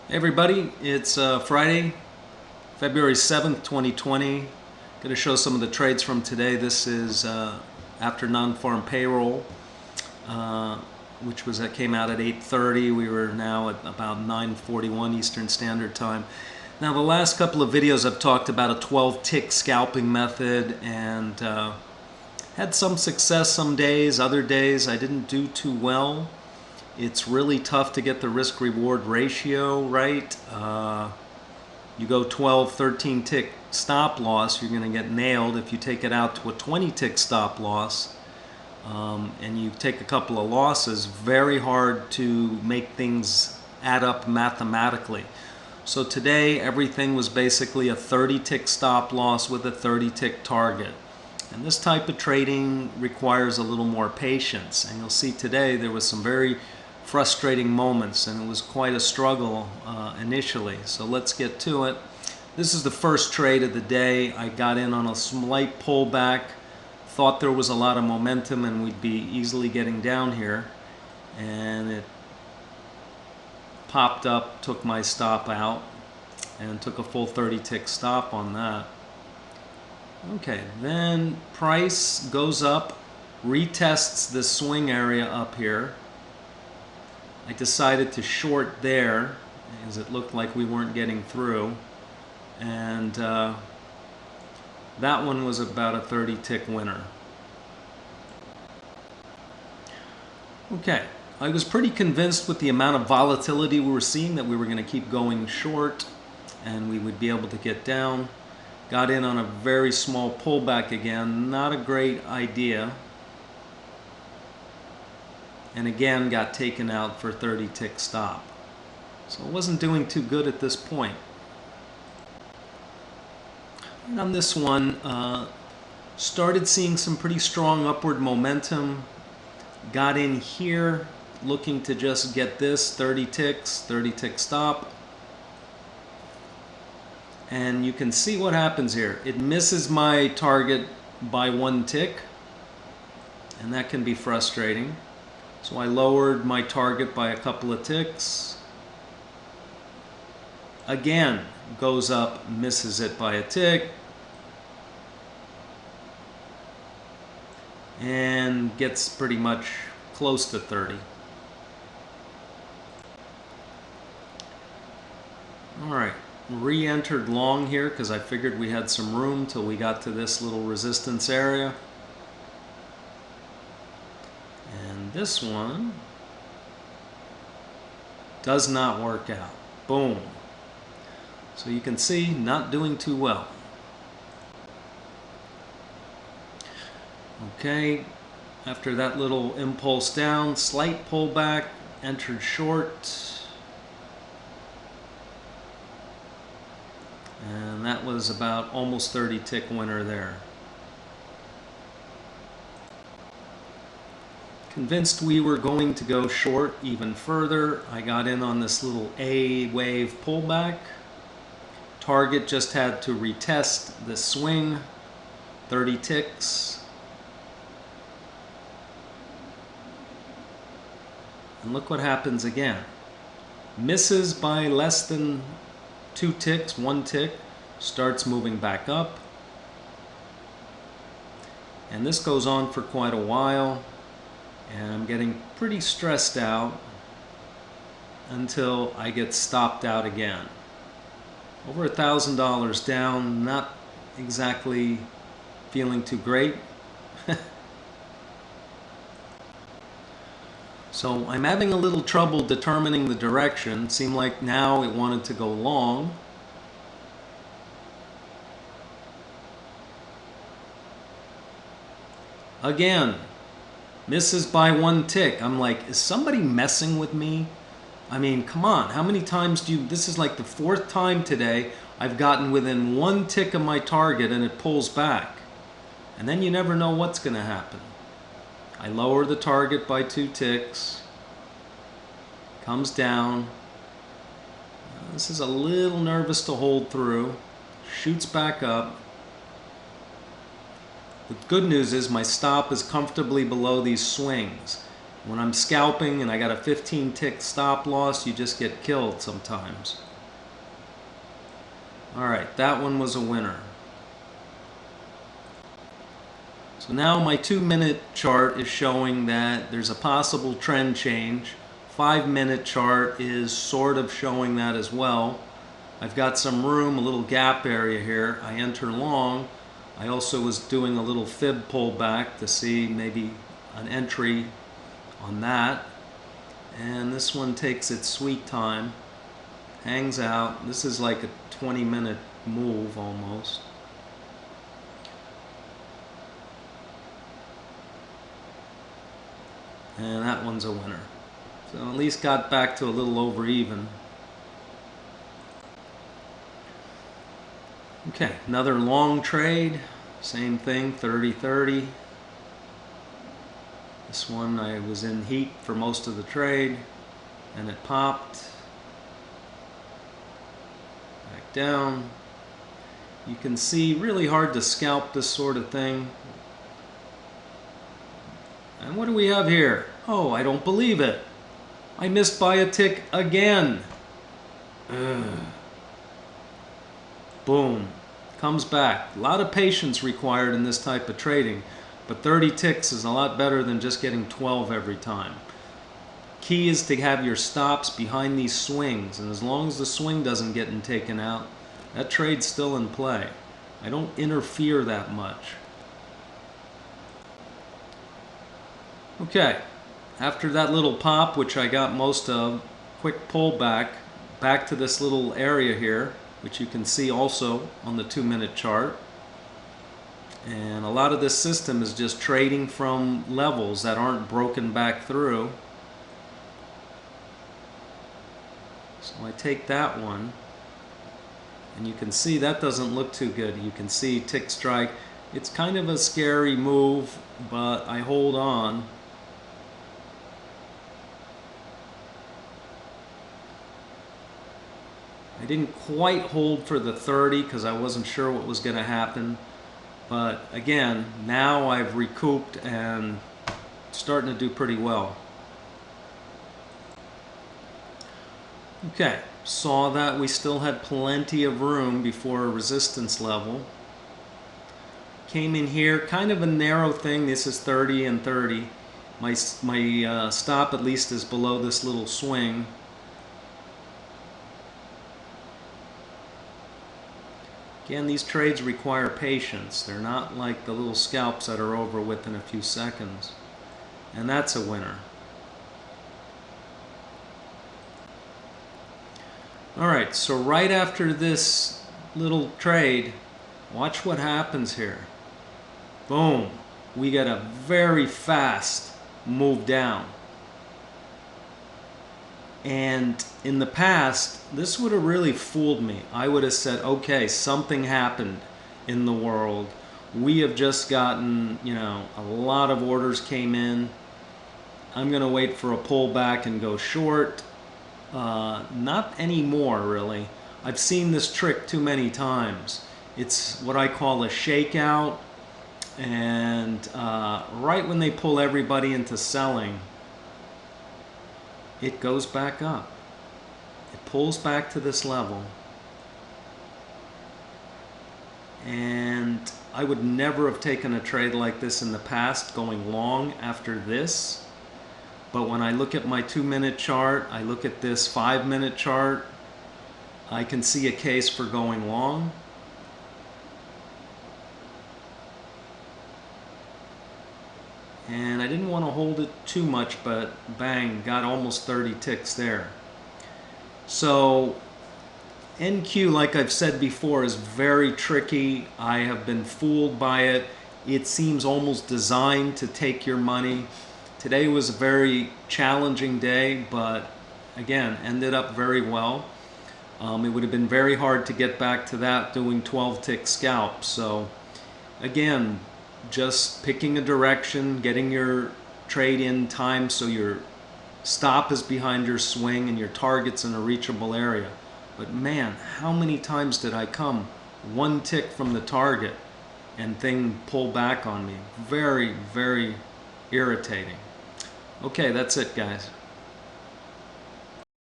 Hey everybody, it's Friday, February 7th, 2020. Going to show some of the trades from today. This is after non-farm payroll, which came out at 8:30. We were now at about 9:41 Eastern Standard Time. Now the last couple of videos I've talked about a 12-tick scalping method and had some success some days. Other days I didn't do too well. It's really tough to get the risk-reward ratio right. You go 12, 13 tick stop loss, you're going to get nailed. If you take it out to a 20 tick stop loss and you take a couple of losses, very hard to make things add up mathematically. So today everything was basically a 30 tick stop loss with a 30 tick target. And this type of trading requires a little more patience. And you'll see today there was some very frustrating moments, and it was quite a struggle initially. So let's get to it. This is the first trade of the day. I got in on a slight pullback, thought there was a lot of momentum and we'd be easily getting down here, and it popped up, took my stop out, and took a full 30 tick stop on that. Okay, then price goes up, retests the swing area up here. I decided to short there as it looked like we weren't getting through, and that one was about a 30 tick winner. Okay, I was pretty convinced with the amount of volatility we were seeing that we were going to keep going short and we would be able to get down. Got in on a very small pullback again, not a great idea. And again got taken out for 30 tick stop. So it wasn't doing too good at this point. And on this one, started seeing some pretty strong upward momentum. Got in here looking to just get this 30 ticks, 30 tick stop. And you can see what happens here. It misses my target by 1 tick, and that can be frustrating. So I lowered my target by a couple of ticks. Again, goes up, misses it by a tick, and gets pretty much close to 30. All right, re-entered long here because I figured we had some room till we got to this little resistance area. And this one does not work out. Boom. So you can see, not doing too well. Okay, after that little impulse down, slight pullback, entered short. And that was about almost 30 tick winner there. Convinced we were going to go short even further, I got in on this little A wave pullback. Target just had to retest the swing, 30 ticks. And look what happens again. Misses by less than 2 ticks, 1 tick, starts moving back up. And this goes on for quite a while. And I'm getting pretty stressed out until I get stopped out again. Over $1,000 down, not exactly feeling too great. So I'm having a little trouble determining the direction. It seemed like now it wanted to go long. Again. Misses by 1 tick. I'm like, is somebody messing with me? I mean, come on. How many times do you... This is like the 4th time today I've gotten within 1 tick of my target and it pulls back. And then you never know what's going to happen. I lower the target by 2 ticks. Comes down. This is a little nervous to hold through. Shoots back up. The good news is my stop is comfortably below these swings. When I'm scalping and I got a 15 tick stop loss, you just get killed sometimes. Alright, that one was a winner. So now my 2-minute chart is showing that there's a possible trend change. 5-minute chart is sort of showing that as well. I've got some room, a little gap area here. I enter long. I also was doing a little fib pullback to see maybe an entry on that. And this one takes its sweet time, hangs out. This is like a 20-minute move almost. And that one's a winner. So at least got back to a little over even. Okay, another long trade, same thing, 30-30. This one I was in heat for most of the trade, and it popped. Back down. You can see, really hard to scalp this sort of thing. And what do we have here? Oh, I don't believe it. I missed by a tick again. Ugh. Boom. Comes back. A lot of patience required in this type of trading, but 30 ticks is a lot better than just getting 12 every time. Key is to have your stops behind these swings, and as long as the swing doesn't get taken out, that trade's still in play. I don't interfere that much. Okay, after that little pop, which I got most of, quick pullback, back to this little area here, which you can see also on the 2-minute chart. And a lot of this system is just trading from levels that aren't broken back through. So I take that one, and you can see that doesn't look too good. You can see tick strike. It's kind of a scary move, but I hold on. I didn't quite hold for the 30 because I wasn't sure what was going to happen. But again, now I've recouped and starting to do pretty well. Okay, saw that we still had plenty of room before a resistance level. Came in here, kind of a narrow thing. This is 30 and 30. My stop at least is below this little swing. Again, these trades require patience. They're not like the little scalps that are over within a few seconds. And that's a winner. Alright, so right after this little trade, watch what happens here. Boom. We get a very fast move down. And in the past, this would have really fooled me. I would have said, okay, something happened in the world. We have just gotten, a lot of orders came in. I'm going to wait for a pullback and go short. Not anymore, really. I've seen this trick too many times. It's what I call a shakeout. And right when they pull everybody into selling, it goes back up. It pulls back to this level. And I would never have taken a trade like this in the past, going long after this. But when I look at my 2-minute chart, I look at this 5-minute chart, I can see a case for going long. And I didn't want to hold it too much, but bang, got almost 30 ticks there. So NQ, like I've said before, is very tricky. I have been fooled by it. It seems almost designed to take your money. Today was a very challenging day, but again, ended up very well. It would have been very hard to get back to that doing 12-tick scalps. So again, just picking a direction, getting your trade in time so your stop is behind your swing and your target's in a reachable area. But man, how many times did I come 1 tick from the target and thing pull back on me? Very, very irritating. Okay, that's it, guys.